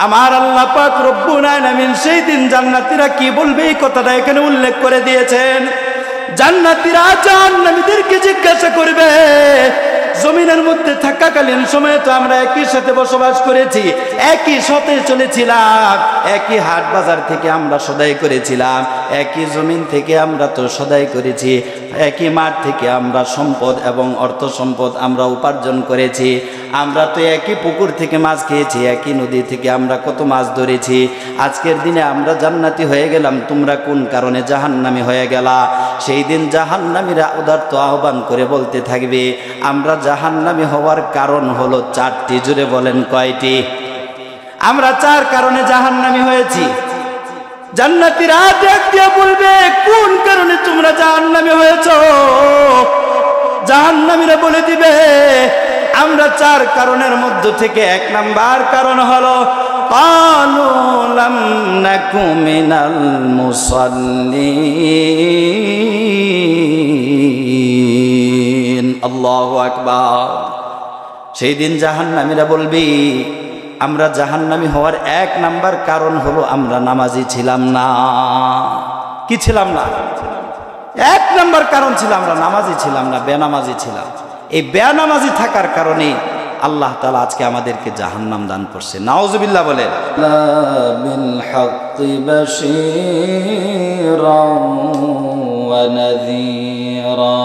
আমার আল্লাহ পাক রব্বুল আলামিন সেই দিন জান্নাতীরা কি বলবে এই কথাটা এখানে উল্লেখ করে দিয়েছেন। জান্নাতীরা জাহান্নামীদেরকে জিজ্ঞাসা করবে, জমিনের মধ্যে থাকাকালীন সময়ে তো আমরা একই সাথে বসবাস করেছি, একই সাথে চলেছিলাম, একই হাট বাজার থেকে আমরা সদাই করেছিলাম, একই জমিন থেকে আমরা তো সদাই করেছি, একই মাঠ থেকে আমরা সম্পদ এবং অর্থ সম্পদ আমরা উপার্জন করেছি, আমরা তো একই পুকুর থেকে মাছ খেয়েছি, একই নদী থেকে আমরা কত মাছ ধরেছি। আজকের দিনে আমরা জান্নাতি হয়ে গেলাম, তোমরা কোন কারণে জাহান্নামী হয়ে গেলা? সেই দিন জাহান্নামীরা উদারত আহ্বান করে বলতে থাকবে, আমরা জাহান্নামী হওয়ার কারণ হলো চারটি। জুড়ে বলেন কয়টি? আমরা চার কারণে জাহান্নামী হয়েছি। জান্নাতীরা ডাক দিয়ে বলবে, কোন কারণে তোমরা জাহান্নামী হয়েছো? জাহান্নামীরা বলে দিবে, আমরা চার কারণের মধ্য থেকে এক নাম্বার কারণ হলো ক্বালু লাম নাকু মিনাল মুসাল্লিন। আল্লাহু আকবার। সেই দিন জাহান্নামীরা বলবে, আমরা জাহান্নামী হওয়ার এক নাম্বার কারণ হলো আমরা নামাজি ছিলাম না। কি ছিলাম না? এক নাম্বার কারণ ছিল আমরা নামাজি ছিলাম না, বেনামাজি ছিলাম। এই বেনামাজি থাকার কারণে আল্লাহ তাআলা আজকে আমাদেরকে জাহান্নাম দান করছে। নাউজুবিল্লাহ বলেন। বিল হাক্কি বাশীরাও ওয়া নাযীরা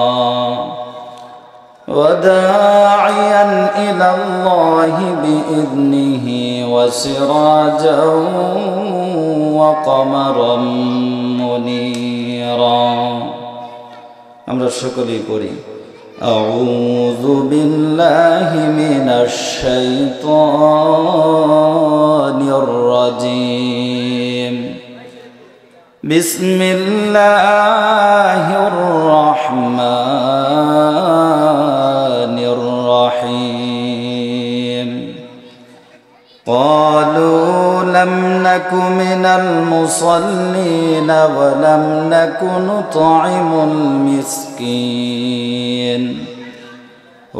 وداعيا إلى الله بإذنه وسراجا وقمرا منيرا। আমরা সকলেই পড়ি, أعوذ بالله من الشيطان الرجيم بسم الله الرحمن الرحيم قالوا لم نك من المصلين ولم نك نطعم المسكين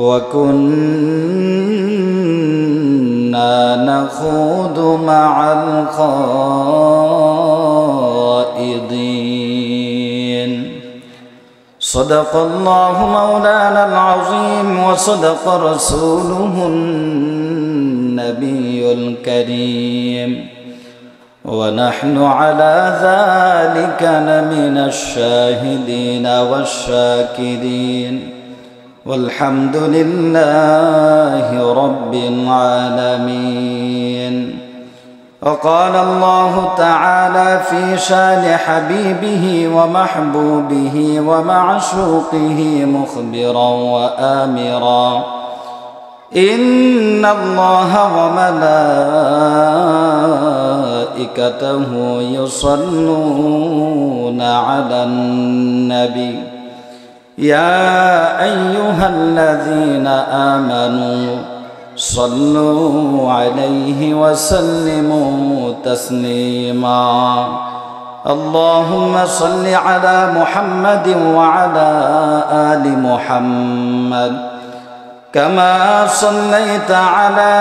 وكنا نخوض مع الخائضين صدق الله مولانا العظيم وصدق رسوله النبي الكريم ونحن على ذلك لمن الشاهدين والشاكرين والحمد لله رب العالمين। وقال الله تعالى في شان حبيبه ومحبوبه ومعشوقه مخبرا وآمرا إن الله وملائكته يصلون على النبي يا أيها الذين آمنوا صلوا عليه وسلموا تسليما اللهم صل على محمد وعلى آل محمد كما صليت على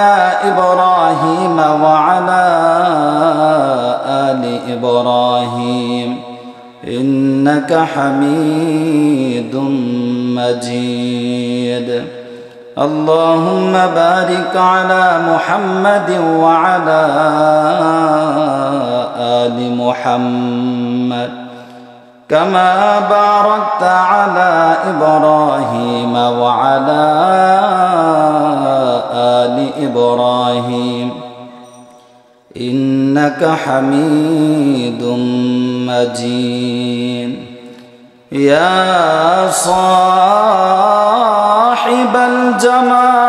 إبراهيم وعلى آل إبراهيم إنك حميد مجيد اللهم بارك على محمد وعلى آل محمد كما باركت على إبراهيم وعلى آل إبراهيم إنك حميد مجيد يا صاحب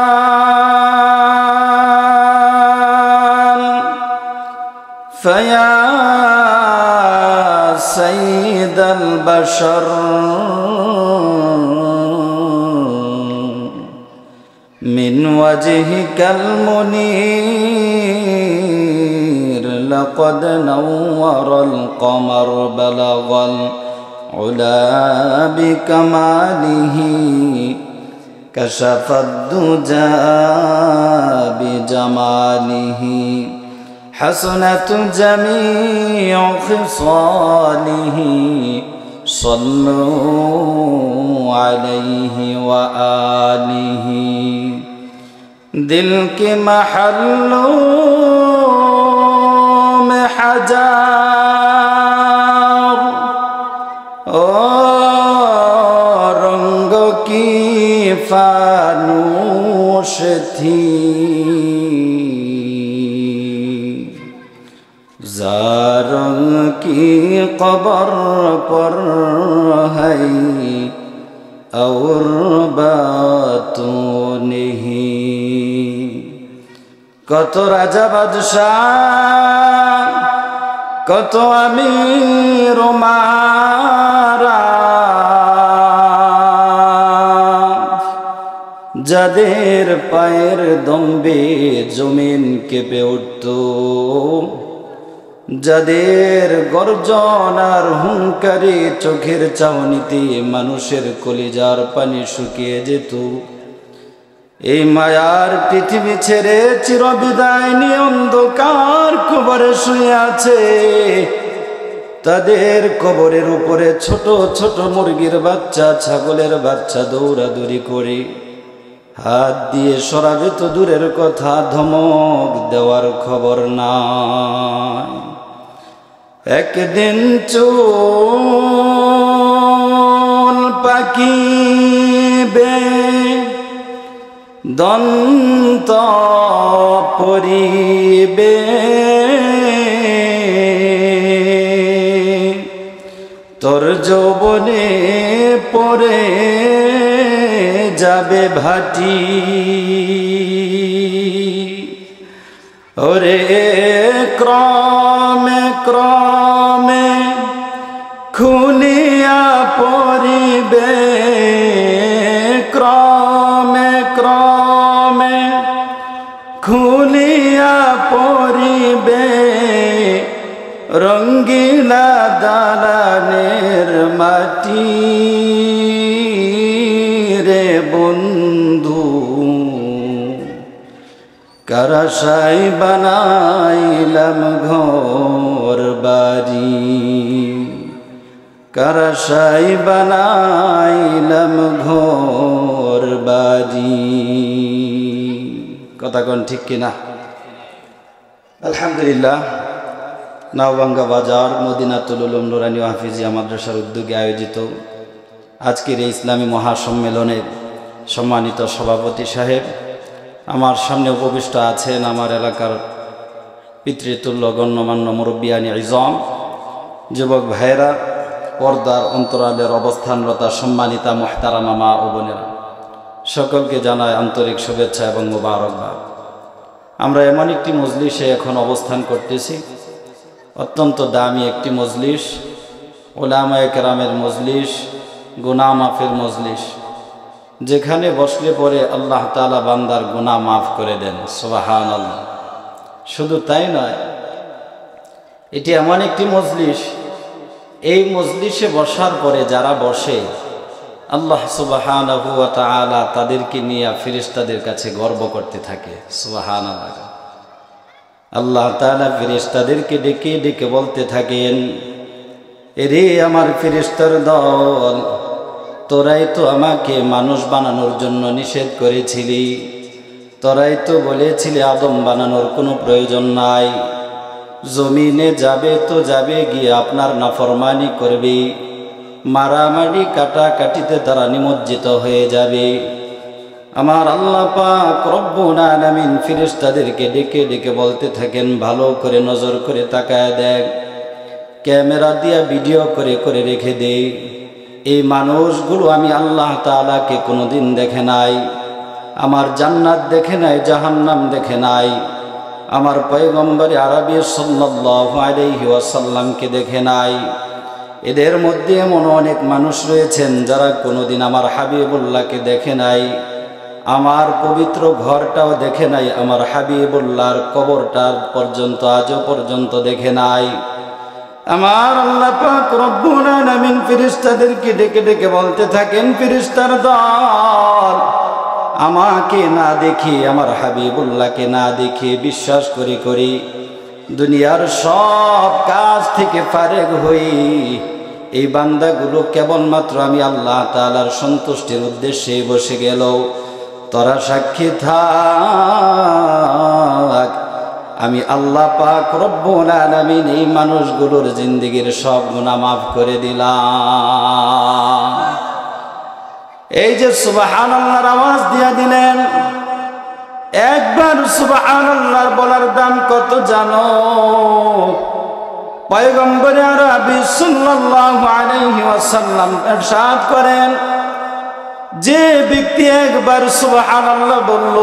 الجمال فيا سيد البشر من وجهك المنير لقد نور القمر بلغ العلا بكماله كشف الدجى بجماله حسنت جميع خصاله صلوا عليه وآله दिल के महल्लों में हजार और रंगों की फानूश थी ज़ारों की कब्र पर है और बातों नहीं কত রাজা বাদশাহ কত আমির উমারা যাদের পায়ের দম্বে জমিন কেঁপে উঠত যাদের গর্জন আর হুঙ্কারে চোখের চাহনিতে মানুষের কলিজার পানি শুকিয়ে যেত এই মায়ার পৃথিবী ছেড়ে চিরবিদায় নিয়ে অন্ধকার কবরে শুয়ে আছে তাদের কবরের উপরে ছোট ছোট মুরগির বাচ্চা ছাগলের বাচ্চা দৌড়াদৌড়ি করে হাত দিয়ে সরাবে তো দূরের কথা ধমক দেওয়ার খবর নাই একদিন চুল পাকিবে দন্ত পরিবে তোর যৌবনে পরে যাবে ভাটি ওরে ক্রমে ক্রমে খুলিয়া পরিবে ক্রমে ক্রমে খুলিয়া পরিবে রঙ্গিলা দালানের মাটি রে বন্ধু কারাশাই বানাইলাম ঘর বাড়ি কারাশাই বানাইলাম ঘর বাড়ি কথা কোন ঠিক কিনা আলহামদুলিল্লাহ নাওবাঙ্গা বাজার মদিনাতুল উলুম নুরানী হাফিজিয়া মাদ্রাসার উদ্যোগে আয়োজিত আজকের এই ইসলামী মহাসম্মেলনের সম্মানিত সভাপতি সাহেব আমার সামনে উপবিষ্ট আছেন আমার এলাকার পিতৃতুল্য গণ্যমান্য মুরব্বিয়ানি ইজম যুবক ভাইয়েরা পর্দার অন্তরালের অবস্থানরতা সম্মানিতা মুহতারামা মা ও বোনেরা সকলকে জানায় আন্তরিক শুভেচ্ছা এবং মোবারকবাদ আমরা এমন একটি মজলিসে এখন অবস্থান করতেছি অত্যন্ত দামি একটি মজলিস উলামায়ে কেরামের মজলিস গুনাহ মাফের মজলিস যেখানে বসলে পরে আল্লাহ তাআলা বান্দার গুনাহ মাফ করে দেন সুবহানাল্লাহ শুধু তাই নয় এটি এমন একটি মজলিস এই মজলিসে বসার পরে যারা বসে আল্লাহ সুবহানাহু ওয়া তাআলা তাদেরকে নিয়ে ফেরেশতাদের কাছে গর্ব করতে থাকে সুবহানাল্লাহ আল্লাহ তাআলা ফেরেশতাদেরকে ডেকে ডেকে বলতে থাকেন এরে আমার ফেরেশতার দল তোরাই তো আমাকে মানুষ বানানোর জন্য নিষেধ করেছিলি তোরাই তো বলেছিলি আদম বানানোর কোনো প্রয়োজন নাই জমিনে যাবে তো যাবে গিয়ে আপনার নাফরমানি করবে মারামারি কাটাকাটিতে তারা নিমজ্জিত হয়ে যাবে আমার আল্লাহ পাক রব্বুল আলামিন ফেরেশতাদেরকে ডেকে ডেকে বলতে থাকেন ভালো করে নজর করে তাকায় দেখ ক্যামেরা দিয়া ভিডিও করে করে রেখে দে এই মানুষগুলো আমি আল্লাহ তাআলাকে কোনোদিন দেখে নাই আমার জান্নাত দেখে নাই জাহান্নাম দেখে নাই আমার পয়গম্বর আরবি সাল্লাল্লাহু আলাইহি ওয়াসাল্লামকে দেখে নাই এদের মধ্যে এমন অনেক মানুষ রয়েছেন যারা কোনোদিন আমার হাবিবুল্লাহকে দেখে নাই আমার পবিত্র ঘরটাও দেখে নাই আমার হাবিবুল্লাহর কবরটা পর্যন্ত আজও পর্যন্ত দেখে নাই আমার আল্লাহ পাক রব্বুল আলামিন ফেরেশতাদেরকে ডেকে ডেকে বলতে থাকেন ফেরেশতার দল আমাকে না দেখে আমার হাবিবুল্লাহকে না দেখে বিশ্বাস করি দুনিয়ার সব কাজ থেকে ফারেগ হই এই বান্দাগুলো কেবলমাত্র আমি আল্লাহ তাআলার সন্তুষ্টির উদ্দেশ্যে বসে গেল। তোরা সাক্ষী থাক, আমি আল্লাহ পাক রব্বুল আলামিন এই মানুষগুলোর জিন্দেগির সব গুনাহ মাফ করে দিলাম। এই যে সুবহানাল্লাহর আওয়াজ দিয়া দিলেন, একবার সুবহানাল্লাহ বলার দাম কত জানো? পয়গম্বর আরবি সাল্লাল্লাহু আলাইহি ওয়াসাল্লাম ইরশাদ করেন, যে ব্যক্তি একবার সুবহানাল্লাহ বলল,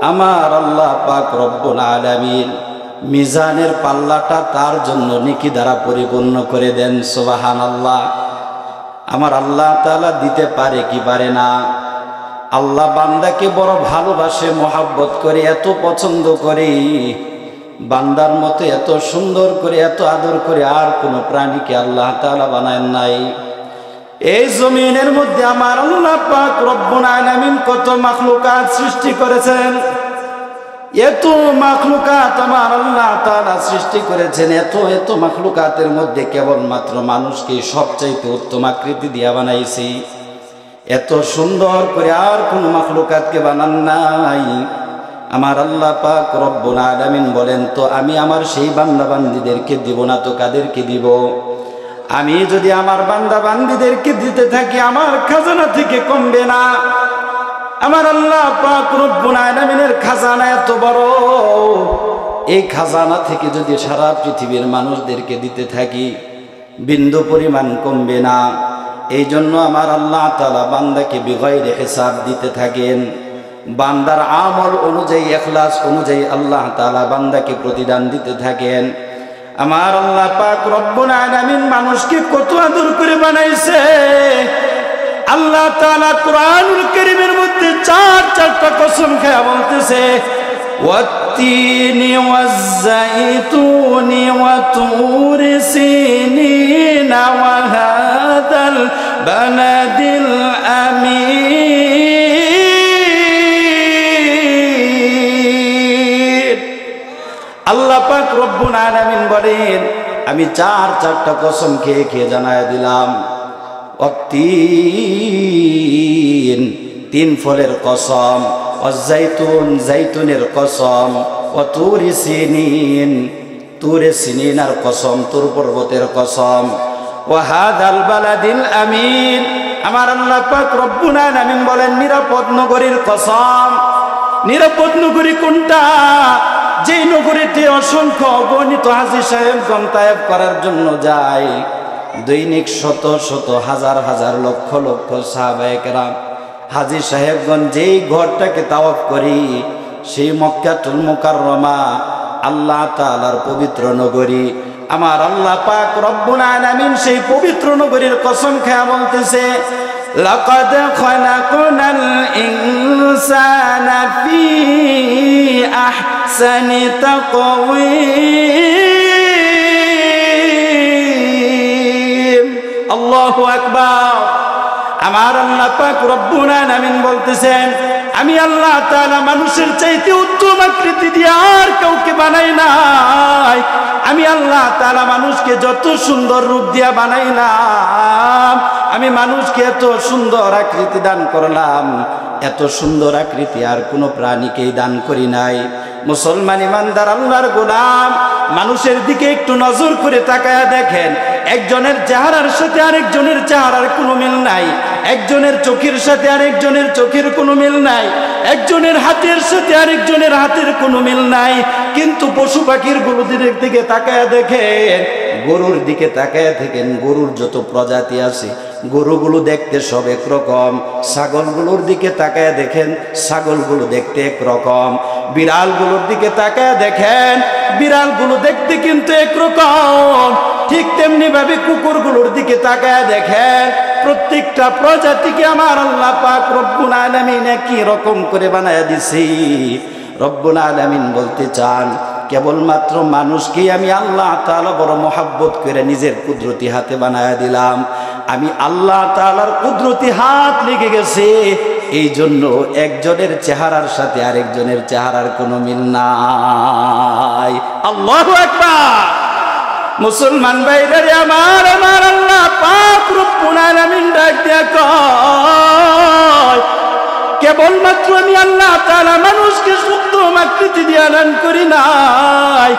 আমার আল্লাহ পাক রব্বুল আলামিন মিজানের পাল্লাটা তার জন্য নেকি দ্বারা পরিপূর্ণ করে দেন। সুবহানাল্লাহ। আমার আল্লাহ তাআলা দিতে পারে কি পারে না? আল্লাহ বান্দাকে বড় ভালোবাসে, মহাব্বত করে, এত পছন্দ করে। বান্দার মতো এত সুন্দর করে, এত আদর করে আর কোন প্রাণীকে আল্লাহ তাআলা বানায় নাই। এই জমিনের মধ্যে আমার আল্লাহ পাক রব্বুল আলামিন কত মাখলুকাত সৃষ্টি করেছেন। এত মাখলুকাত আমার আল্লাহ তাআলা সৃষ্টি করেছেন। এত মাখলুকাতের মধ্যে কেবলমাত্র মানুষকে সবচাইতে উত্তম আকৃতি দিয়া বানাইছি। এত সুন্দর করে আর কোন মাখলুকাতকে বানান নাই। আমার আল্লাহ পাক রব্বুল আলামিন বলেন, তো আমি আমার সেই বান্দা বান্দীদেরকে দিব না তো কাদেরকে দিব? আমি যদি আমার বান্দা বান্দীদেরকে দিতে থাকি আমার খাজানা থেকে কমবে না। আমার আল্লাহ পাক রব্বুল আলামিনের খাজানা এত বড়, এই খাজানা থেকে যদি সারা পৃথিবীর মানুষদেরকে দিতে থাকি বিন্দু পরিমাণ কমবে না। এই জন্য আমার আল্লাহ তাআলা বান্দাকে বিগয়রে হিসাব দিতে থাকেন। বান্দার আমল অনুযায়ী, ইখলাস অনুযায়ী আল্লাহ তাআলা বান্দাকে প্রতিদান দিতে থাকেন। আমার আল্লাহ পাক রব্বুল আলামিন মানুষকে কত আদর করে বানাইছে। আল্লাহ তাআলা কুরআনুল কারীমের মধ্যে চারটা কসম খেয়ে বলতেছে, ওয়াত্তিনি ওয়াজ-যাইতুনি ওয়া তুরি সিনিনা ওয়া হাদাল বালাদিল আমিন। আল্লাহ পাক রব্বুল আলামিন বলেন, আমি চারটা কসম খেয়ে জানায় দিলাম। তিন ফলের কসম, ওয়াজ-যাইতুন যাইতুনের কসম, ওয়া তুরি সিনিন তুরে সিনিনার কসম, তুর পর্বতের কসম, ওয়া হাদাল বালাদিল আমিন। আমার আল্লাহ পাক রব্বুল আলামিন বলেন, নিরাপদ নগরীর কসম। নিরাপদ নগরী কোনটা? যেই নগরীতে অসংখ্য অগণিত হাজী সাহেবগণ তায়েব করার জন্য যায়। দৈনিক শত শত হাজার হাজার লক্ষ লক্ষ সাহাবায়ে কেরাম হাজী সাহেবগণ যেই ঘরটাকে তাওয়াফ করি, সেই মক্কাতুল মুকাররমা আল্লাহ তাআলার পবিত্র নগরী। আমার আল্লাহ পাক রব্বুল আলামিন সেই পবিত্র নগরীর কসম খেয়ে বলতেছে, লাকাদ খালাকনাল ইনসানা ফি আহসানি তাকওয়িম। আল্লাহু আকবার। আমার আল্লাহ পাক রব্বুল আলামিন বলতেছেন, আমি আল্লাহ তাআলা মানুষের চাইতে উত্তম আকৃতি দিয়ে আর কাউকে বানাই নাই। আমি আল্লাহ তাআলা মানুষকে যত সুন্দর রূপ দিয়া বানাইলাম, আমি মানুষকে এত সুন্দর আকৃতি দান করলাম, এত সুন্দর আকৃতি আর কোনো প্রাণীকেই দান করি নাই। মুসলমান ইমানদার আল্লাহর গোলাম, মানুষের দিকে একটু নজর করে তাকায়া দেখেন, একজনের চেহারার সাথে আরেকজনের চেহারার কোনো মিল নাই। একজনের চোখের সাথে আরেকজনের চোখের কোনো মিল নাই। একজনের হাতের সাথে আরেকজনের হাতের কোনো মিল নাই। কিন্তু পশু পাখির গরুদের দিকে তাকায়া দেখেন, গরুর দিকে তাকায়া দেখেন, গরুর যত প্রজাতি আছে গরুগুলো দেখতে সব একরকম। ছাগলগুলোর দিকে তাকায়া দেখেন, ছাগলগুলো দেখতে একরকম। বিড়ালগুলোর দিকে তাকায়া দেখেন, বিড়ালগুলো দেখতে কিন্তু একরকম। ঠিক তেমনি ভাবে কুকুরগুলোর দিকে তাকায়া দেখেন, প্রত্যেকটা প্রজাতিকে আমার আল্লাহ পাক রব্বুল আলামিন একই রকম করে বানায়া দিছি। রব্বুল আলামিন বলতে চান, কেবলমাত্র মানুষকেই আমি আল্লাহ তাআলা বড় মহাব্বত করে নিজের কুদরতি হাতে বানায়া দিলাম। আমি আল্লাহ তাআলার কুদরতি হাত লেগে গেছে এই জন্য একজনের চেহারার সাথে আরেকজনের চেহারার কোনো মিল নাই। আল্লাহু আকবার। মুসলমান ভাইরা আমার আল্লাহ পাক রব্বুল আলামিন ডাক দিয়া কয়, কেবলমাত্র আমি আল্লাহ তাআলা মানুষকে উত্তম আকৃতি দিয়ে দান করি নাই।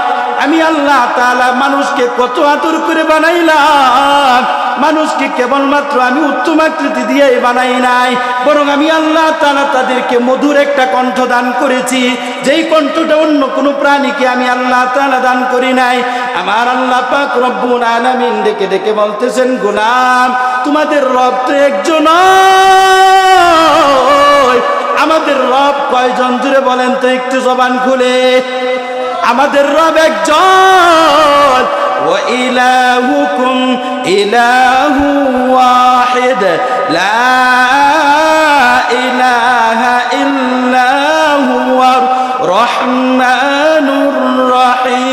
আমি আল্লাহ তাআলা মানুষকে কত আদর করে বানাইলাম। মানুষকে কেবলমাত্র আমি উত্তম আকৃতি দিয়ে বানাই নাই, বরং আমি আল্লাহ তাআলা তাদেরকে মধুর একটা কণ্ঠ দান করেছি, যেই কণ্ঠটা অন্য কোনো প্রাণীকে আমি আল্লাহ তাআলা দান করি নাই। আমার আল্লাহ পাক রব্বুল আলামিন ডেকে ডেকে বলতেছেন, গোলাম তোমাদের রব তো একজন। আমাদের রব কয়জন জুড়ে বলেন তো একটু জবান খুলে। আমাদের রব একজন। ওয়া ইলাহুকুম ইলাহু ওয়াহিদ লা ইলাহা ইল্লা হুয়ার রহমানুর রহিম।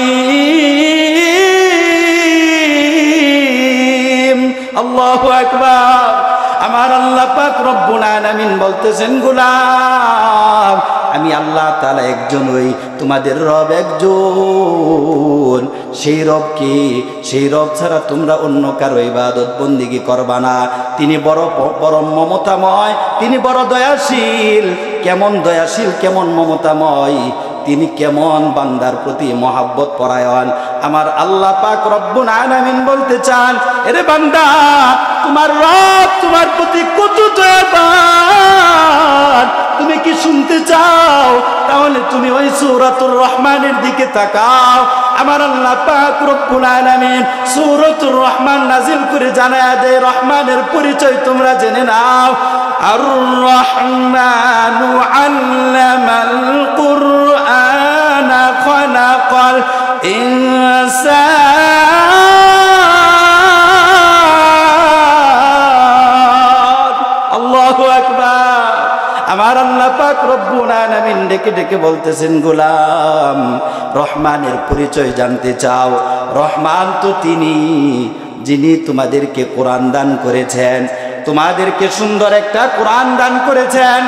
আল্লাহু আকবার। আমার আল্লাহ পাক রব্বুল আলামিন বলতেছেন, গোলাম আমি আল্লাহ তাআলা একজনই, তোমাদের রব একজন। সেই রব কি? সেই রব ছাড়া তোমরা অন্য কারো ইবাদত বন্দেগী করবা না। তিনি বড় মমতাময়, তিনি বড় দয়াশীল। কেমন দয়াশীল, কেমন মমতাময়, তিনি কেমন বান্দার প্রতি মহাব্বত পরায়ণ। আমার আল্লাহ পাক রব্বুল আলামিন বলতে চান, এরে বান্দা তোমার রব তোমার প্রতি কত দয়াবান তুমি কি শুনতে চাও? তাহলে তুমি ওই সূরাতুর রহমানের দিকে তাকাও। আমার আল্লাহ পাক রব্বুল আলামিন সূরাতুর রহমান নাজিল করে জানায় দেয়, রহমানের পরিচয় তোমরা জেনে নাও। আর রহমানু আল্লামাল কুরআনা খালাকাল ইনসান। আল্লাহু আকবার। আমার আল্লাহ পাক রব্বুল আলামিন ডেকে ডেকে বলতেছেন, গোলাম রহমানের পরিচয় জানতে চাও? রহমান তো তিনি যিনি তোমাদেরকে কোরআন দান করেছেন, তোমাদেরকে সুন্দর একটা কোরআন দান করেছেন।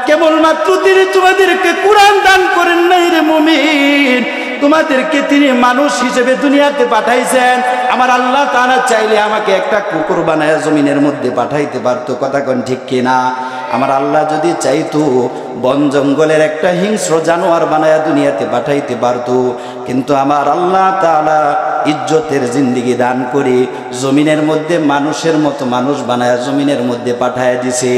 কেবলমাত্র তিনি তোমাদেরকে কোরআন দান করেন নাই রে মুমিন, তোমাদেরকে তিনি মানুষ হিসেবে দুনিয়াতে পাঠাইছেন। আমার আল্লাহ তাআলা চাইলে আমাকে একটা কুকুর বানায় জমিনের মধ্যে পাঠাইতে পারতো, কথা কোন ঠিক কিনা? আমার আল্লাহ যদি চাইতো বন জঙ্গলের একটা হিংস্র জানোয়ার বানায় দুনিয়াতে পাঠাইতে পারতো, কিন্তু আমার আল্লাহ তাআলা ইজ্জতের জিন্দেগি দান করে জমিনের মধ্যে মানুষের মতো মানুষ বানায় জমিনের মধ্যে পাঠায় দিছে।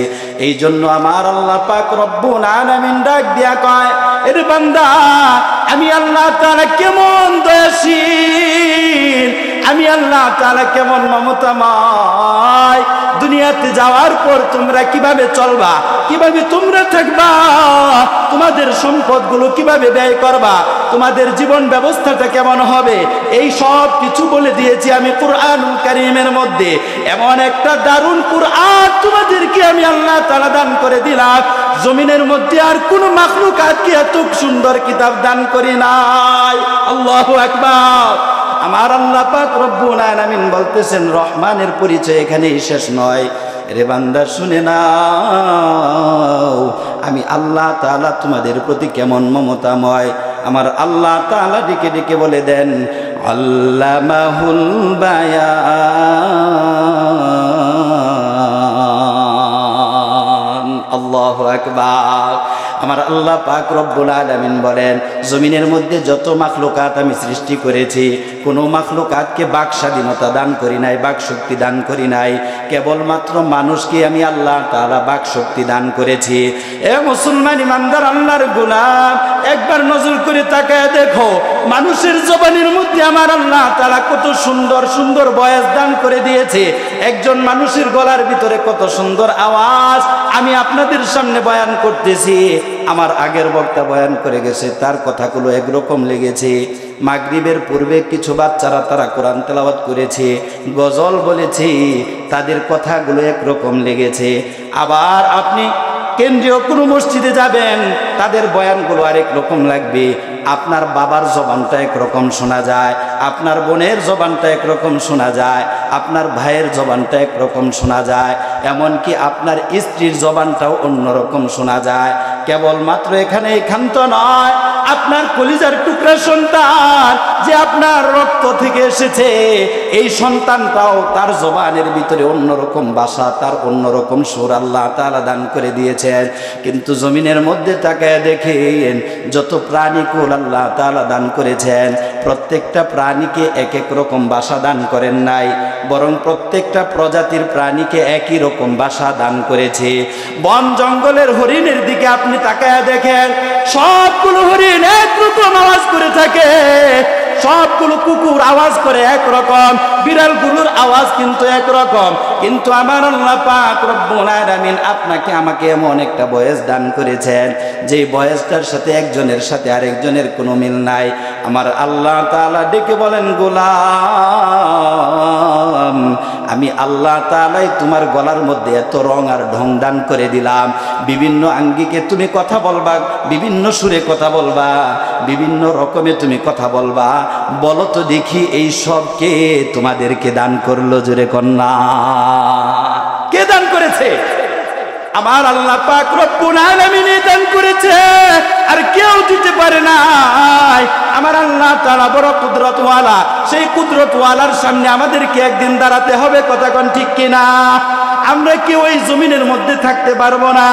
এই জন্য আমার আল্লাহ পাক রব্বুল আলামিন ডাক দিয়া কয়, এর বান্দা আমি আল্লাহ তাআলা কেমন দয়াশীল, আমি আল্লাহ তাআলা কেমন মমতাময়। দুনিয়াতে যাওয়ার পর তোমরা কিভাবে চলবা, কিভাবে তোমরা থাকবা, তোমাদের সম্পদগুলো কিভাবে ব্যয় করবা, তোমাদের জীবন ব্যবস্থাটা কেমন হবে, এই সব কিছু বলে দিয়েছি আমি কুরআনুল কারীমের মধ্যে। এমন একটা দারুণ কুরআন তোমাদেরকে আমি আল্লাহ তাআলা দান করে দিলাম, জমিনের মধ্যে আর কোন মাখলুকাতকে এত সুন্দর কিতাব দান করি নাই। আল্লাহু আকবার। আমার আল্লাহ পাক রব্বুল আলামিন বলতেছেন, রহমানের পরিচয় এখানেই শেষ নয় রে বান্দা, শুনে নাও আমি আল্লাহ তাআলা তোমাদের প্রতি কেমন মমতাময়। আমার আল্লাহ তাআলা ডেকে ডেকে বলে দেন, আল্লামাহুল বায়ান। আল্লাহু আকবার। আমার আল্লাহ পাক রব্বুল আলামিন বলেন, জমিনের মধ্যে যত মাখলুকাত আমি সৃষ্টি করেছি, কোনো মাখলুকাতকে বাক স্বাধীনতা দান করি নাই, বাক শক্তি দান করি নাই। কেবলমাত্র মানুষকে আমি আল্লাহ তাআলা বাক শক্তি দান করেছি। এ মুসলমান ইমানদার আল্লাহর গোলাম, একবার নজর করে তাকায় দেখো মানুষের জবানের মধ্যে আমার আল্লাহ তাআলা কত সুন্দর সুন্দর ভয়েস দান করে দিয়েছে। একজন মানুষের গলার ভিতরে কত সুন্দর আওয়াজ। আমি আপনাদের সামনে বয়ান করতেছি, আমার আগের বক্তা বয়ান করে গেছে, তার কথাগুলো একরকম লেগেছে। মাগরিবের পূর্বে কিছু বাচ্চারা তারা কোরআন তেলাওয়াত করেছে, গজল বলেছে, তাদের কথাগুলো একরকম লেগেছে। আবার আপনি কেন্দ্রীয় কোনো মসজিদে যাবেন, তাদের বয়ানগুলো আরেক রকম লাগবে। আপনার বাবার জবানটা একরকম শোনা যায়, আপনার বোনের জবানটা একরকম শোনা যায়, আপনার ভাইয়ের জবানটা একরকম শোনা যায়, এমনকি আপনার স্ত্রীর জবানটাও অন্যরকম শোনা যায়। কেবলমাত্র এখানে ক্ষান্ত নয়, আপনার কলিজার টুকরা সন্তান যে আপনার রক্ত থেকে এসেছে, এই সন্তানটাও তার জবানের ভিতরে অন্যরকম ভাষা, তার অন্যরকম সুর আল্লাহ তাআলা দান করে দিয়েছেন। কিন্তু জমিনের মধ্যে তাকায় দেখেন, যত প্রাণীকুল আল্লাহ তাআলা দান করেছেন, প্রত্যেকটা প্রাণীকে এক এক রকম ভাষা দান করেন নাই, বরং প্রত্যেকটা প্রজাতির প্রাণীকে একই রকম ভাষা দান করেছে। বন জঙ্গলের হরিণের দিকে আপনি তাকায় দেখেন, সবগুলো হরিণ একরকম আওয়াজ করে থাকে, সবগুলো কুকুর আওয়াজ করে একরকম, বিড়ালগুলোর আওয়াজ কিন্তু একরকম। কিন্তু আমার আল্লাহ পাক রব্বুল আলামিন আপনাকে আমাকে এমন একটা ভয়েস দান করেছেন, যে ভয়েসটার সাথে একজনের সাথে আরেকজনের কোনো মিল নাই। আমার আল্লাহ তাআলা ডেকে বলেন, গোলাম, আমি আল্লাহ তাআলাই তোমার গলার মধ্যে এত রং আর ঢং দান করে দিলাম, বিভিন্ন আঙ্গিকে তুমি কথা বলবা, বিভিন্ন সুরে কথা বলবা, বিভিন্ন রকমে তুমি কথা বলবা। বলো তো দেখি, এই সব কে তোমাদেরকে দান করলো? জোরে কন্যা, কে দান করেছে? আমার আল্লাহ পাক রব্বুল আলামিন দান করেছে, আর কেউ দিতে পারে না। আমার আল্লাহ তাআলা বড় কুদরতওয়ালা, সেই কুদরতওয়ালার সামনে আমাদেরকে একদিন দাঁড়াতে হবে, কথা কোন ঠিক কিনা? আমরা কেউ এই জমিনের মধ্যে থাকতে পারবো না,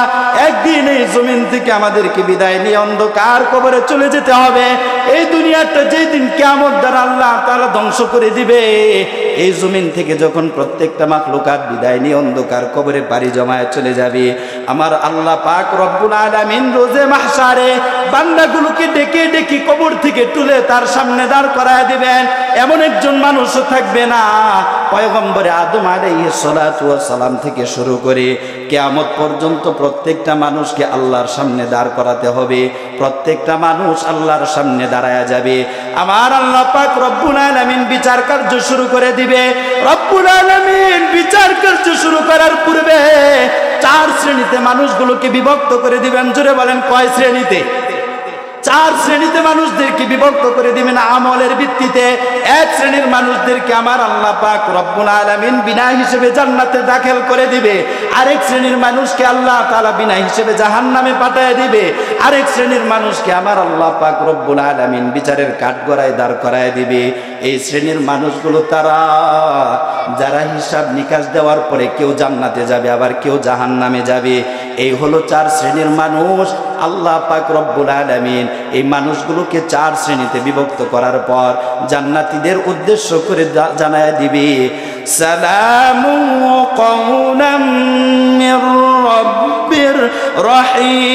একদিন এই জমিন থেকে আমাদেরকে বিদায় নিয়ে অন্ধকার কবরে চলে যেতে হবে। এই দুনিয়াটা যেই দিন কিয়ামত দ্বারা আল্লাহ তাআলা ধ্বংস করে দিবে, এই জমিন থেকে যখন প্রত্যেকটা মাখলুকাত বিদায় নিয়ে অন্ধকার কবরে পাড়ি জমায় চলে যাবে, আমার আল্লাহ পাক রব্বুল আলামিন রোজে মাহশারে বান্দাগুলোকে ডেকে ডেকে কবর থেকে তুলে তার সামনে দাঁড় করায় দিবেন। এমন একজন মানুষও থাকবে না, পয়গম্বরে আদম আলাইহিস সালাতু ওয়াস সালাম থেকে শুরু করে কিয়ামত পর্যন্ত প্রত্যেকটা মানুষকে আল্লাহর সামনে দাঁড় করাতে হবে। প্রত্যেকটা মানুষ আল্লাহর সামনে দাঁড়ায়া যাবে। আমার আল্লাহ পাক রব্বুল আলামিন বিচার কার্য শুরু করে দিবে। রব্বুল আলামিন বিচার কার্য শুরু করার পূর্বে 4 শ্রেণীতে মানুষগুলোকে বিভক্ত করে দিবেন। জোরে বলেন, কয় শ্রেণীতে? 4 শ্রেণীতে মানুষদেরকে বিভক্ত করে দিবেন আমলের ভিত্তিতে। এক শ্রেণীর মানুষদেরকে আমার আল্লাহ পাক রব্বুল আলামিন বিনা হিসেবে জান্নাতে দাখিল করে দিবে, আরেক শ্রেণীর মানুষকে আল্লাহ তাআলা বিনা হিসেবে জাহান্নামে পাঠিয়ে দিবে, আরেক শ্রেণীর মানুষকে আমার আল্লাহ পাক রব্বুল আলামিন বিচারের কাঠগড়ায় দাঁড় করায় দিবে। এই শ্রেণীর মানুষগুলো তারা যারা হিসাব নিকাশ দেওয়ার পরে কেউ জান্নাতে যাবে, আবার কেউ জাহান্নামে যাবে। এই হলো 4 শ্রেণীর মানুষ। আল্লাহ পাক রব্বুল আলামিন এই মানুষগুলোকে 4 শ্রেণীতে বিভক্ত করার পর জান্নাতীদের উদ্দেশ্য করে জানায় দিবে, সালামু কওলাম মির রাব্বির রহিম।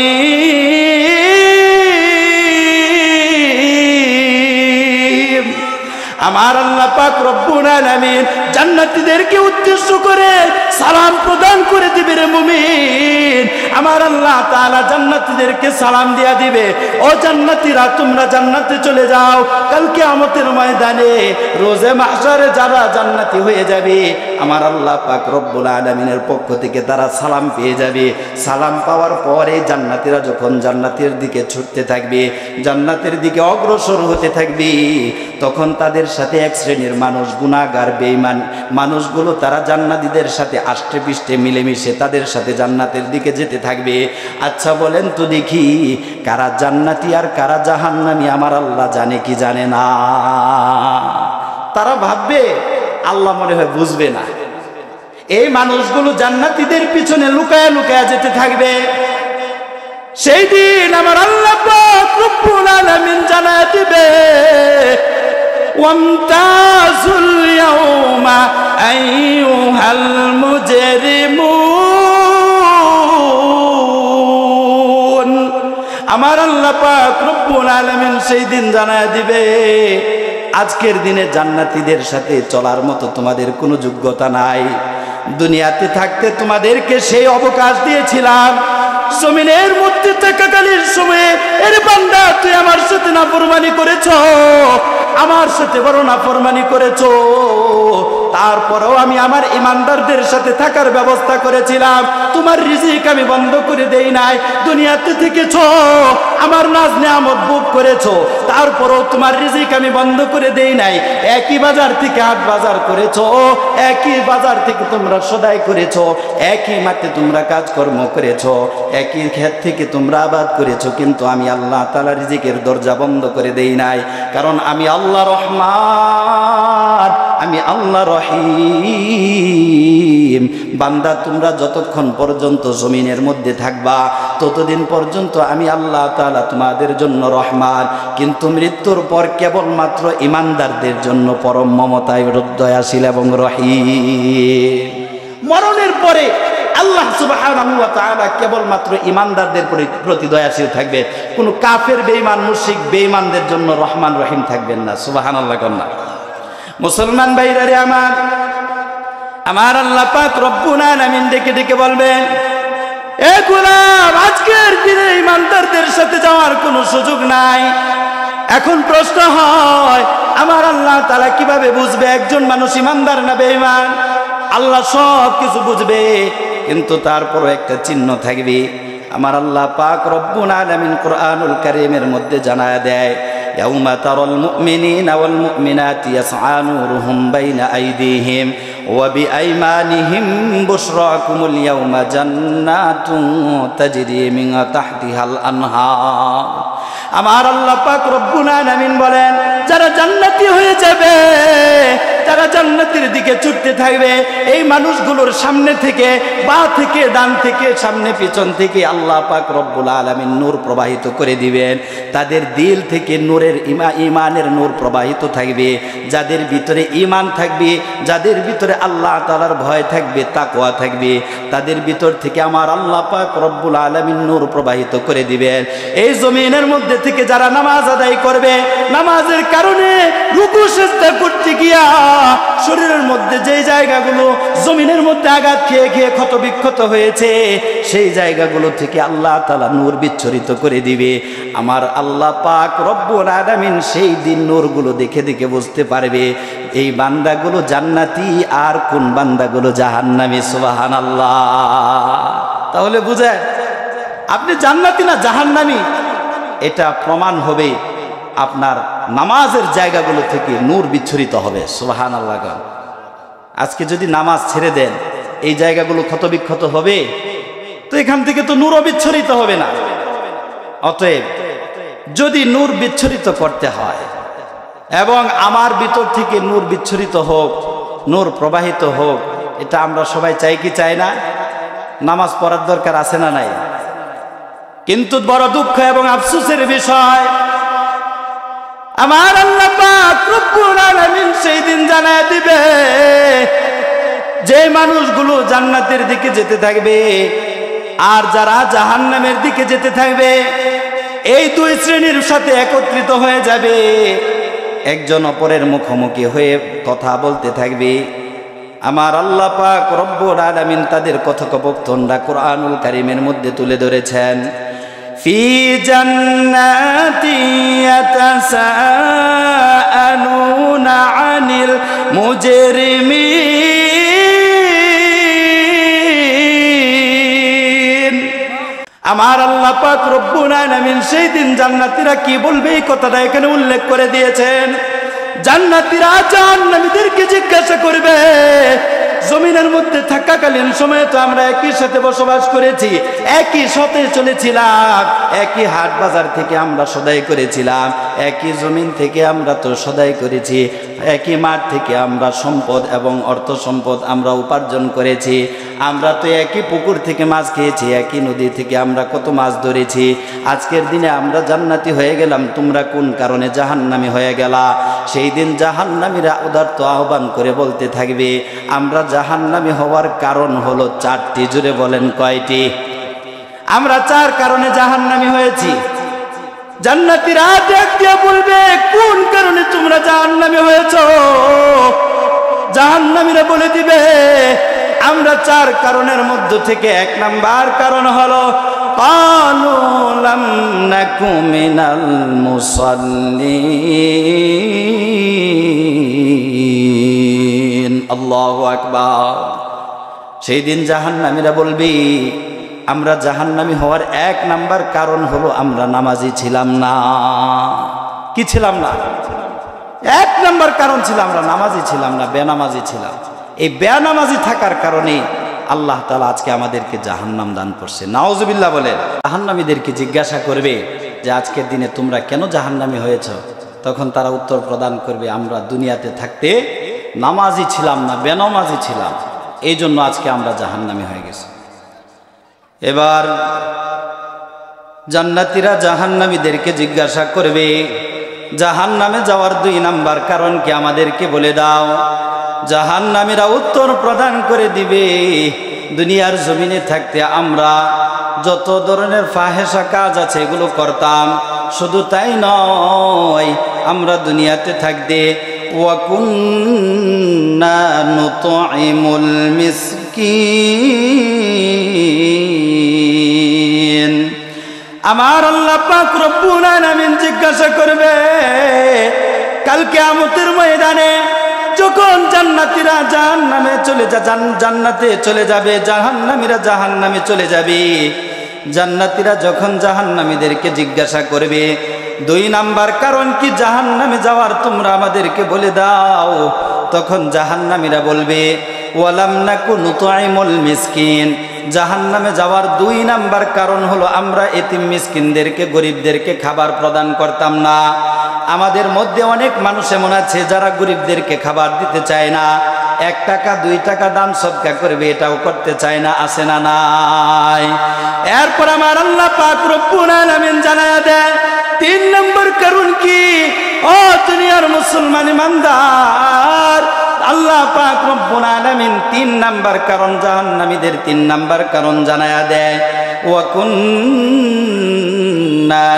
আমার আল্লাহ পাক রব্বুল আলামিন জান্নাতীদেরকে উদ্দেশ্য করে সালাম প্রদান করে দিবে। রে মুমিন, আমার আল্লাহ তাআলা জান্নাতীদেরকে সালাম দিয়া দিবে, ও জান্নাতীরা তোমরা জান্নাতে চলে যাও। কাল কিয়ামতের ময়দানে রোজে মাহশারে যারা জান্নাতি হয়ে যাবে, আমার আল্লাহ পাক রব্বুল আলামিনের পক্ষ থেকে তারা সালাম পেয়ে যাবে। সালাম পাওয়ার পরে জান্নাতীরা যখন জান্নাতের দিকে ছুটতে থাকবে, জান্নাতের দিকে অগ্রসর হতে থাকবে, তখন তাদের সাথে এক শ্রেণীর মানুষ, গুনাহগার বেঈমান মানুষগুলো, তারা জান্নাতীদের সাথে আষ্টে পৃষ্ঠে মিলেমিশে তাদের সাথে জান্নাতের দিকে যেতে থাকবে। আচ্ছা বলেন তো দেখি, কারা জান্নাতি আর কারা জাহান্নামী আমার আল্লাহ জানে কি জানে না? তারা ভাববে আল্লাহ মনে হয় বুঝবে না। এই মানুষগুলো জান্নাতীদের পিছনে লুকায়া লুকায়া যেতে থাকবে। সেই দিন আমার আল্লাহ পাক রব্বুল আলামিন জানায় দিবে, ওয়ামতাজুল ইয়াউমা আইয়ুহাল মুজরিমুন। আমার আল্লাহ পাক রব্বুল আলামিন সেই দিন জানায় দিবে, আজকের দিনে জান্নাতীদের সাথে চলার মতো তোমাদের কোনো যোগ্যতা নাই। দুনিয়াতে থাকতে তোমাদেরকে সেই অবকাশ দিয়েছিলাম, জমিনের মধ্যে থাকাকালীন সময়ে, এর বান্দা তুই আমার সাথে নাফরমানি করেছো, আমার সাথে বড় নাফরমানি করেছো, তারপরেও আমি আমার ইমানদারদের সাথে থাকার ব্যবস্থা করেছিলাম, তোমার রিজিক আমি বন্ধ করে দেই নাই। দুনিয়াতে থেকেছো, আমার নাজ নিয়ামত ভোগ করেছো, তারপরেও তোমার রিজিক আমি বন্ধ করে দেই নাই। একই বাজার থেকে হাট বাজার করেছো, একই বাজার থেকে তোমরা সদাই করেছো, একই মাঠে তোমরা কাজকর্ম করেছো, একই ক্ষেত থেকে তোমরা আবাদ করেছো, কিন্তু আমি আল্লাহ তাআলা রিজিকের দরজা বন্ধ করে দেই নাই। কারণ আমি আল্লাহ রহমান, আমি আল্লাহ রহিম। বান্দা তোমরা যতক্ষণ পর্যন্ত জমিনের মধ্যে থাকবা ততদিন পর্যন্ত আমি আল্লাহ তাআলা তোমাদের জন্য রহমান, কিন্তু মৃত্যুর পর কেবলমাত্র ঈমানদারদের জন্য পরম মমতায় দয়াশীল এবং রহিম। মরণের পরে আল্লাহ সুবহানাহু ওয়া তাআলা কেবলমাত্র ঈমানদারদের প্রতি দয়াশীল থাকবে। কোন কাফের বেঈমান মুশরিক বেঈমানদের জন্য রহমান রহিম থাকবেন না। সুবহানাল্লাহ কন্যা মুসলমান ভাইরা রে আমার আল্লাহ পাক রব্বুল আলামিন ডেকে ডেকে বলবেন, এ গোলাম, আজকের দিনে ঈমানদারদের সাথে যাওয়ার কোনো সুযোগ নাই। এখন প্রশ্ন হয়, আমার আল্লাহ তাআলা কিভাবে বুঝবে একজন মানুষ ঈমানদার না বেঈমান? আল্লাহ সব কিছু বুঝবে, কিন্তু তারপরও একটা চিহ্ন থাকবে। আমার আল্লাহ পাক রব্বুল আলামিন কোরআনুল কারীমের মধ্যে জানায় দেয়, ইয়াউমা তারাল মুমিনিনা ওয়াল মুমিনাতি ইয়াসআ নূরুহুম বাইনা আইদিহিম ওয়া বিআইমানিহিম বুশরাকুমুল ইয়াউমা জান্নাতুন তাজরি মিন তাহতিহাল আনহার। আমার আল্লাহ পাক রব্বুল আলামিন বলেন, যারা জান্নাতি হয়ে যাবে, যারা জান্নাতের দিকে ছুটতে থাকবে, এই মানুষগুলোর সামনে থেকে, বা থেকে, ডান থেকে, সামনে পিছন থেকে আল্লাহ পাক রব্বুল আলামিন নূর প্রবাহিত করে দিবেন। তাদের দিল থেকে নূরের ঈমানের নূর প্রবাহিত থাকবে। যাদের ভিতরে ঈমান থাকবে, যাদের ভিতরে আল্লাহ তাআলার ভয় থাকবে, তাকওয়া থাকবে, তাদের ভিতর থেকে আমার আল্লাহ পাক রব্বুল আলামিন নূর প্রবাহিত করে দিবেন। এই জমিনের মধ্যে থেকে যারা নামাজ আদায় করবে, নামাজের কারণে রুকু সিজদা করতে গিয়া শরীরের মধ্যে যেই জায়গাগুলো জমিনের মধ্যে আঘাত খেয়ে খেয়ে ক্ষত বিক্ষত হয়েছে, সেই জায়গাগুলো থেকে আল্লাহ তাআলা নূর বিচ্ছুরিত করে দিবে। আমার আল্লাহ পাক রব্বুল আলামিন সেই দিন নূরগুলো দেখে দেখে বুঝতে পারবে এই বান্দাগুলো জান্নাতি আর কোন বান্দাগুলো জাহান্নামী। সুবহানাল্লাহ। তাহলে বুঝেন, আপনি জান্নাতি না জাহান্নামী এটা প্রমাণ হবে আপনার নামাজের জায়গাগুলো থেকে নূর বিচ্ছুরিত হবে। সুবহানাল্লাহ। আজকে যদি নামাজ ছেড়ে দেন, এই জায়গাগুলো ক্ষত বিক্ষত হবে, তো এখান থেকে তো নূরও বিচ্ছুরিত হবে না। অতএব যদি নূর বিচ্ছুরিত করতে হয় এবং আমার ভিতর থেকে নূর বিচ্ছুরিত হোক, নূর প্রবাহিত হোক, এটা আমরা সবাই চাই কি চাই না? নামাজ পড়ার দরকার আছে না নাই? কিন্তু বড় দুঃখ এবং আফসোসের বিষয়, আমার আল্লাহ পাক রব্বুল আলামিন সেই দিন জানায় দিবে যে মানুষগুলো জান্নাতের দিকে যেতে থাকবে আর যারা জাহান্নামের দিকে যেতে থাকবে, এই দুই শ্রেণীর সাথে একত্রিত হয়ে যাবে, একজন অপরের মুখোমুখি হয়ে কথা বলতে থাকবে। আমার আল্লাহ পাক রব্বুল আলামিন তাদের কথোপকথনটা কোরআনুল কারীমের মধ্যে তুলে ধরেছেন। ফি জান্নাতি ইয়াতাসাআলুনা আনিল মুজরিমিন। আমার আল্লাহ পাক রব্বুল আলামিন সেই দিন জান্নাতীরা কি বলবে এই কথাটা এখানে উল্লেখ করে দিয়েছেন। জান্নাতীরা জাহান্নামীদেরকে জিজ্ঞাসা করবে, জমিনের মধ্যে থাকাকালীন সময়ে তো আমরা একই সাথে বসবাস করেছি, একই সাথে চলেছিলাম, একই হাট বাজার থেকে আমরা সদাই করেছিলাম, একই জমিন থেকে আমরা তো সদাই করেছি, একই মাঠ থেকে আমরা সম্পদ এবং অর্থ সম্পদ আমরা উপার্জন করেছি, আমরা তো একই পুকুর থেকে মাছ খেয়েছি, একই নদী থেকে আমরা কত মাছ ধরেছি। আজকের দিনে আমরা জান্নাতি হয়ে গেলাম, তোমরা কোন কারণে জাহান্নামী হয়ে গেলা? সেই দিন জাহান্নামীরা উদারত আহ্বান করে বলতে থাকবে, আমরা জাহান্নামী হওয়ার কারণ হলো চারটি। জুড়ে বলেন কয়টি? আমরা চার কারণে জাহান্নামী হয়েছি। জান্নাতীরা ডাক দিয়ে বলবে, কোন কারণে তোমরা জাহান্নামী হয়েছো? জাহান্নামীরা বলে দিবে, আমরা চার কারণের মধ্য থেকে এক নাম্বার কারণ হলো ক্বালু লাম নাকু মিনাল মুসাল্লিন। আল্লাহু আকবার। সেই দিন জাহান্নামীরা বলবে, আমরা জাহান্নামী হওয়ার 1 নাম্বার কারণ হলো আমরা নামাজি ছিলাম না। কি ছিলাম না? 1 নাম্বার কারণ ছিল আমরা নামাজি ছিলাম না, বেনামাজি ছিলাম। এই বেনামাজি থাকার কারণে আল্লাহ তাআলা আজকে আমাদেরকে জাহান্নাম দান করছে। নাউজুবিল্লাহ বলেন। জাহান্নামীদেরকে জিজ্ঞাসা করবে যে আজকের দিনে তোমরা কেন জাহান্নামী হয়েছো? তখন তারা উত্তর প্রদান করবে, আমরা দুনিয়াতে থাকতে নামাজি ছিলাম না, বেনামাজি ছিলাম, এই জন্য আজকে আমরা জাহান্নামী হয়ে গেছি। এবার জান্নাতীরা জাহান্নামীদেরকে জিজ্ঞাসা করবে, জাহান্নামে যাওয়ার 2 নাম্বার কারণ কি আমাদেরকে বলে দাও। জাহান্নামীরা উত্তর প্রদান করে দিবে, দুনিয়ার জমিনে থাকতে আমরা যত ধরনের ফাহেসা কাজ আছে এগুলো করতাম। শুধু তাই নয়, আমরা দুনিয়াতে থাকতে ওয়াকুন্না নুতঈমুল মিসকিন। আমার আল্লাহ পাক রব্বুল আলামিন জিজ্ঞাসা করবে কাল কিয়ামতের ময়দানে, যখন জান্নাতীরা জাহান্নামে চলে জান্নাতে চলে যাবে, জাহান্নামীরা জাহান্নামে চলে যাবে। জান্নাতীরা যখন জাহান্নামীদেরকে জিজ্ঞাসা করবে 2 নাম্বার কারণ কি জাহান্নামে যাওয়ার, তোমরা আমাদেরকে বলে দাও। তখন জাহান্নামীরা বলবে ওয়ালাম নাকু নুতঈমুল মিসকিন। জাহান্নামে যাওয়ার 2 নাম্বার কারণ হলো আমরা এতিম মিসকিনদেরকে, গরিবদেরকে খাবার প্রদান করতাম না। আমাদের মধ্যে অনেক মানুষ এমন আছে যারা গরিবদেরকে খাবার দিতে চায় না, 1 টাকা 2 টাকা দান সদকা করবে, এটাও করতে চায় না। আছে না নাই? এরপর আমার আল্লাহ পাক রব্বুল আলামিন জানায়া দেয় 3 নম্বর কারণ কি। ও দুনিয়ার মুসলমান ইমানদার, আল্লাহ পাক রব্বুল আলামিন 3 নাম্বার কারণ, জাহান্নামীদের 3 নাম্বার কারণ জানায়া দেয়। ওয়া কুন্না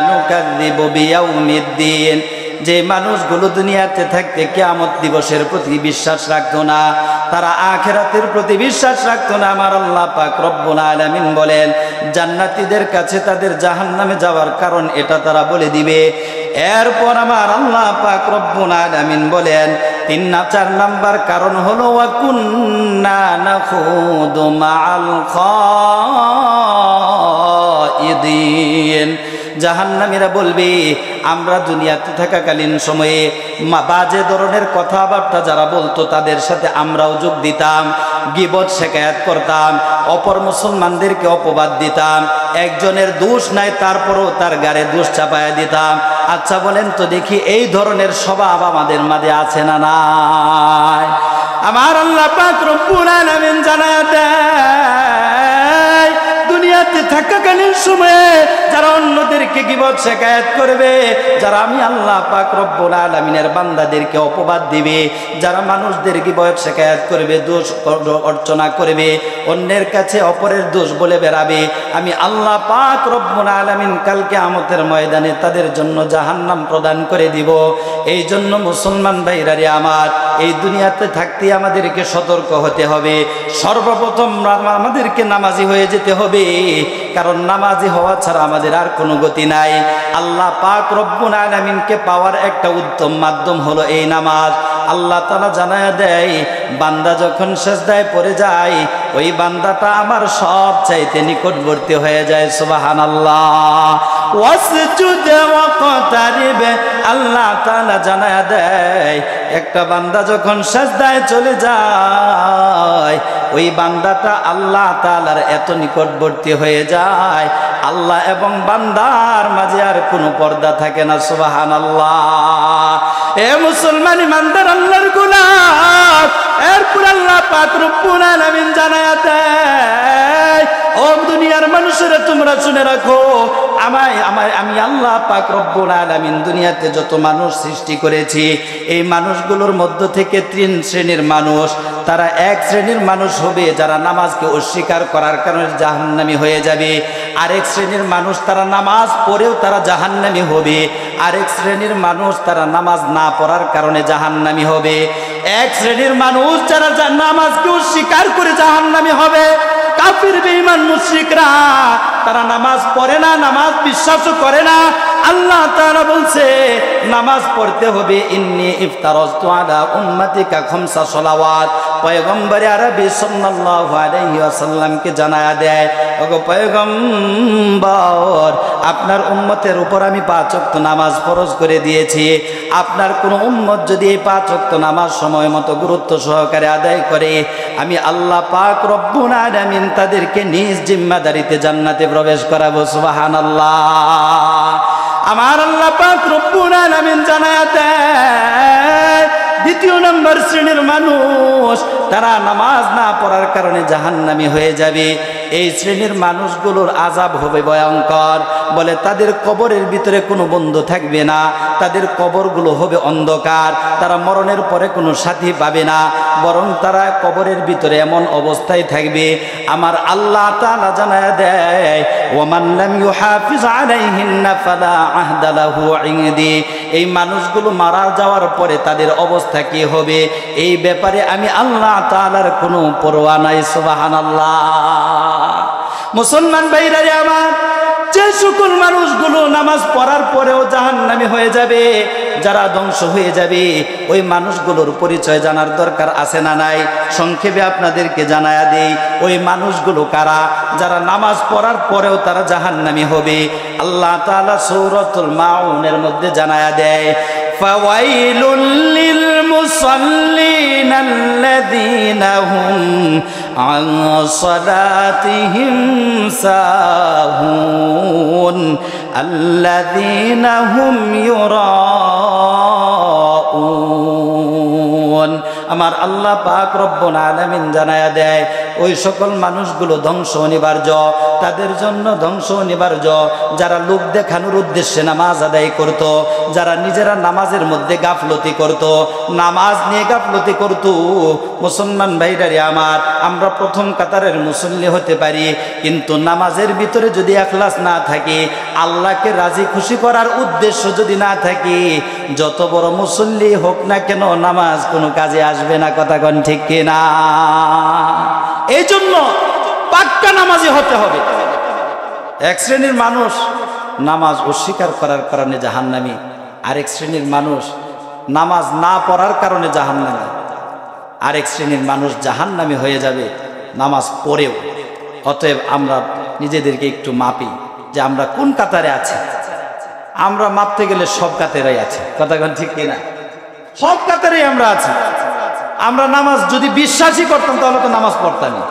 নুকাযযিবু বিয়াউমিদ্দিন। যে মানুষগুলো দুনিয়াতে থাকতে কিয়ামত দিবসের প্রতি বিশ্বাস রাখতো না, তারা আখিরাতের প্রতি বিশ্বাস রাখতো না, আমার আল্লাহ পাক রব্বুল আলামিন বলেন জান্নাতীদের কাছে তাদের জাহান্নামে যাওয়ার কারণ এটা তারা বলে দিবে। এরপর আমার আল্লাহ পাক রব্বুল আলামিন বলেন 4 নাম্বার কারণ হলো ওয়া কুন্না নাখুদু মাআল খাইদিন। জাহান্নামীরা বলবে আমরা দুনিয়াতে থাকাকালীন সময়ে বাজে ধরনের কথাবার্তা যারা বলতো তাদের সাথে আমরাও যোগ দিতাম, গীবত শিকায়াত করতাম, অপর মুসলমানদেরকে অপবাদ দিতাম, একজনের দোষ নাই তারপরও তার গায়ে দোষ চাপায়া দিতাম। আচ্ছা বলেন তো দেখি এই ধরনের স্বভাব আমাদের মাঝে আছে না নাই? আমার আল্লাহ পাক রব্বুল আলামিন জানায় দেয় দুনিয়াতে থাকাকালীন সময়ে যারা অন্যদেরকে গীবত শিকায়াত করবে, যারা আমি আল্লাহ পাক রব্বুল আলামিনের বান্দাদেরকে অপবাদ দিবে, যারা মানুষদের গীবত শিকায়াত করবে, দোষ অর্চনা করবে, অন্যের কাছে অপরের দোষ বলে বেড়াবে, আমি আল্লাহ পাক রব্বুল আলামিন কাল কিয়ামতের ময়দানে তাদের জন্য জাহান্নাম প্রদান করে দিব। এই জন্য মুসলমান ভাইরা রে আমার, এই দুনিয়াতে থাকতে আমাদেরকে সতর্ক হতে হবে। সর্বপ্রথম আমাদেরকে নামাজি হয়ে যেতে হবে, কারণ নামাজি হওয়া ছাড়া আমাদের আর কোনো গতি নাই। আল্লাহ পাক রব্বুল আলামিনকে পাওয়ার একটা উত্তম মাধ্যম হলো এই নামাজ। আল্লাহ তাআলা জানায়া দেয় বান্দা যখন সিজদায় পড়ে যায় ওই বান্দাটা আমার সব চাইতে নিকটবর্তী হয়ে যায়। সুবহানাল্লাহ। ওয়াসজুদ ওয়াকতারিব। আল্লাহ তাআলা জানায়া দেয় একটা বান্দা যখন সিজদায় চলে যায় ওই বান্দাটা আল্লাহ তাআলার এত নিকটবর্তী হয়ে যায়, আল্লাহ এবং বান্দার মাঝে আর কোনো পর্দা থাকে না। সুবহানাল্লাহ। এ মুসলমান ইমানদার আল্লাহর গোলাম, এরপর আল্লাহ পাক রব্বুল আলামিন জানায়া দেয় ও দুনিয়ার মানুষেরা তোমরা শুনে রাখো, আমি আল্লাহ পাক রব্বুল আলামিন দুনিয়াতে যত মানুষ সৃষ্টি করেছি এই মানুষগুলোর মধ্য থেকে 3 শ্রেণীর মানুষ। তারা 1 শ্রেণীর মানুষ হবে যারা নামাজকে অস্বীকার করার কারণে জাহান্নামী হয়ে যাবে। আরেক শ্রেণীর মানুষ তারা নামাজ পড়েও তারা জাহান্নামী হবে। আরেক শ্রেণীর মানুষ তারা নামাজ না পড়ার কারণে জাহান্নামী হবে। 1 শ্রেণীর মানুষ যারা নামাজকে অস্বীকার করে জাহান্নামী হবে। কাফির বেঈমান মুশরিকরা তারা নামাজ পড়ে না, নামাজ বিশ্বাসও করে না, আল্লাহ তাআলা বলছে নামাজ পড়তে হবে। ইন্নী ইফতারাজতু আলা উম্মাতিকা খামসা সালাওয়াত। পয়গম্বর আরবি সাল্লাল্লাহু আলাইহি ওয়াসাল্লামকে জানায়া দেয়, ওগো পয়গম্বর, আপনার উম্মতের উপর আমি 5 ওয়াক্ত নামাজ ফরজ করে দিয়েছি। আপনার কোন উম্মত যদি এই 5 ওয়াক্ত নামাজ সময় মতো গুরুত্ব সহকারে আদায় করে, আমি আল্লাহ পাক রব্বুল আলামিন তাদেরকে নিজ জিম্মাদারিতে জান্নাতে প্রবেশ করাবো। সুবহানাল্লাহ। আমার আল্লাহ পাক রব্বুল আলামিন জানায়া দেয়, দ্বিতীয় নম্বর শ্রেণীর মানুষ তারা নামাজ না পড়ার কারণে জাহান্নামী হয়ে যাবে। এই শ্রেণীর মানুষগুলোর আযাব হবে ভয়ঙ্কর। বলে তাদের কবরের ভিতরে কোনো বন্ধু থাকবে না, তাদের কবরগুলো হবে অন্ধকার, তারা মরণের পরে কোনো সাথী পাবে না, বরং তারা কবরের ভিতরে এমন অবস্থায় থাকবে। আমার আল্লাহ তাআলা জানায়া দেয়, ওয়ামান লাম ইউহাফিজ আলাইহিন্না ফালা আহদা লাহু ইনদি। এই মানুষগুলো মারা যাওয়ার পরে তাদের অবস্থা কি হবে, এই ব্যাপারে আমি আল্লাহ তাআলার কোনো পরোয়া নাই। সুবহানাল্লাহ। মুসলমান ভাইরা আমার, যে সকল মানুষগুলো নামাজ পড়ার পরেও জাহান্নামী হয়ে যাবে, যারা ধ্বংস হয়ে যাবে, ওই মানুষগুলোর পরিচয় জানার দরকার আছে না নাই? সংক্ষেপে আপনাদেরকে জানায়া দেই, ওই মানুষগুলো কারা? যারা নামাজ পড়ার পরেও তারা জাহান্নামী হবে। আল্লাহ তাআলা সূরাতুল মাউনের মধ্যে জানায়া দেয়, ফাওয়াইলুল লিল মুসাল্লিনা আল্লাযীনা হুম আন সালাতিহিম সাহুন আল্লাযীনা হুম ইউরাউন। আমার আল্লাহ পাক রব্বুল আলামিন জানায়া দেয়, ওই সকল মানুষগুলো ধ্বংস অনিবার্য, তাদের জন্য ধ্বংস অনিবার্য যারা লোক দেখানোর উদ্দেশ্যে নামাজ আদায় করত, যারা নিজেরা নামাজের মধ্যে গাফলতি করত, নামাজ নিয়ে গাফলতি করত। মুসলমান ভাইরারে আমার, আমরা প্রথম কাতারের মুসল্লি হতে পারি, কিন্তু নামাজের ভিতরে যদি ইখলাস না থাকে, আল্লাহকে রাজি খুশি করার উদ্দেশ্য যদি না থাকে, যত বড় মুসল্লি হোক না কেন নামাজ কোনো কাজে আসবে না। কথা কোন ঠিক কিনা? এই জন্য পাক্কা নামাজি হতে হবে। এক শ্রেণীর মানুষ নামাজ অস্বীকার করার কারণে জাহান্নামী, আরেক শ্রেণীর মানুষ নামাজ না পড়ার কারণে জাহান্নামী, আরেক শ্রেণীর মানুষ জাহান্নামী হয়ে যাবে নামাজ পড়েও। অতএব আমরা নিজেদেরকে একটু মাপি যে আমরা কোন কাতারে আছি। আমরা মাপতে গেলে সব কাতারেই আছে। কথা কোন ঠিক কিনা? সব কাতারেই আমরা আছি। আমরা নামাজ যদি বিশ্বাসই করতাম তাহলে তো নামাজ পড়তামই।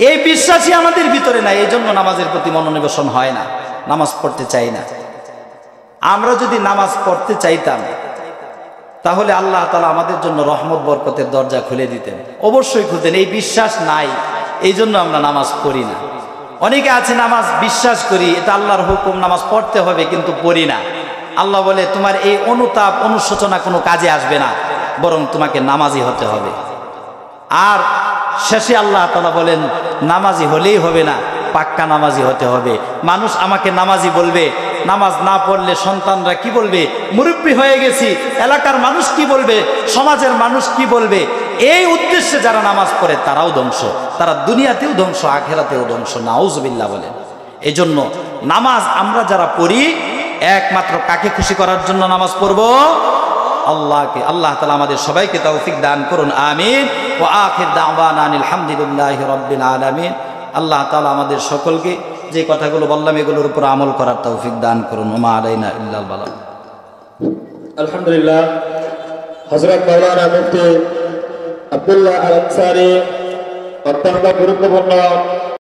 এই বিশ্বাসই আমাদের ভিতরে নাই, এই জন্য নামাজের প্রতি মনোনিবেশন হয় না, নামাজ পড়তে চাই না। আমরা যদি নামাজ পড়তে চাইতাম তাহলে আল্লাহ তাআলা আমাদের জন্য রহমত বরকতের দরজা খুলে দিতেন, অবশ্যই খুলতেন। এই বিশ্বাস নাই, এই জন্য আমরা নামাজ পড়ি না। অনেকে আছে নামাজ বিশ্বাস করি, এটা আল্লাহর হুকুম, নামাজ পড়তে হবে, কিন্তু পড়ি না। আল্লাহ বলে তোমার এই অনুতাপ অনুশোচনা কোনো কাজে আসবে না, বরং তোমাকে নামাজি হতে হবে। আর শেষে আল্লাহ তাআলা বলেন নামাজি হলেই হবে না, পাক্কা নামাজি হতে হবে। মানুষ আমাকে নামাজি বলবে, নামাজ না পড়লে সন্তানরা কি বলবে? মুরব্বী হয়ে গেছি, এলাকার মানুষ কি বলবে, সমাজের মানুষ কি বলবে? এই উদ্দেশ্যে যারা নামাজ পড়ে তারাও ধ্বংস, তারা দুনিয়াতেও ধ্বংস, আখিরাতেও ধ্বংস। নাউজুবিল্লাহ বলেন। এই জন্য নামাজ আমরা যারা পড়ি একমাত্র কাকে খুশি করার জন্য নামাজ পড়ব? আল্লাহকে। আল্লাহ তাআলা আমাদের সবাইকে তৌফিক দান করুন, আমিন। ওয়া আখির দাওয়ানা আলহামদুলিল্লাহি রাব্বিল আলামিন। আল্লাহ তাআলা আমাদের সকলকে যে কথাগুলো বললাম এগুলোর উপর আমল করার তৌফিক দান করুন। ওমা আলাইনা ইল্লাল বালাগ। আলহামদুলিল্লাহ। হযরত মাওলানা মুফতি আব্দুল্লাহ আল আনসারী অত্যন্ত গুরুত্বপূর্ণ